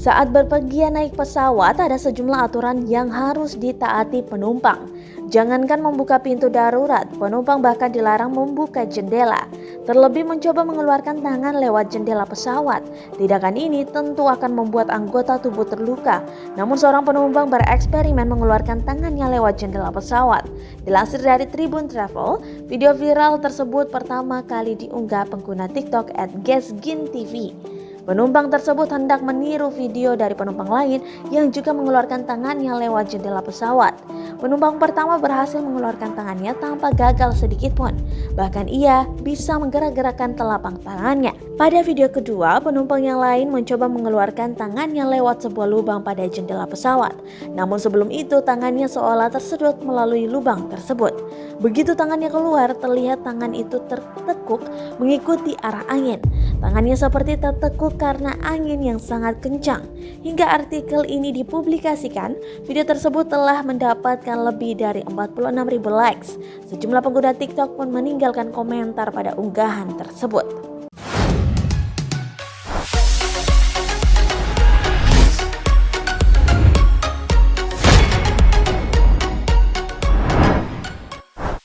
Saat berpergian naik pesawat, ada sejumlah aturan yang harus ditaati penumpang. Jangankan membuka pintu darurat, penumpang bahkan dilarang membuka jendela. Terlebih mencoba mengeluarkan tangan lewat jendela pesawat. Tindakan ini tentu akan membuat anggota tubuh terluka. Namun seorang penumpang bereksperimen mengeluarkan tangannya lewat jendela pesawat. Dilansir dari Tribun Travel, video viral tersebut pertama kali diunggah pengguna TikTok @guestgintv. Penumpang tersebut hendak meniru video dari penumpang lain yang juga mengeluarkan tangannya lewat jendela pesawat. Penumpang pertama berhasil mengeluarkan tangannya tanpa gagal sedikit pun. Bahkan ia bisa menggerak-gerakkan telapak tangannya. Pada video kedua, penumpang yang lain mencoba mengeluarkan tangannya lewat sebuah lubang pada jendela pesawat. Namun sebelum itu tangannya seolah tersedot melalui lubang tersebut. Begitu tangannya keluar, terlihat tangan itu tertekuk mengikuti arah angin. Tangannya seperti tertekuk karena angin yang sangat kencang. Hingga artikel ini dipublikasikan, video tersebut telah mendapatkan lebih dari 46.000 likes. Sejumlah pengguna TikTok pun meninggalkan komentar pada unggahan tersebut.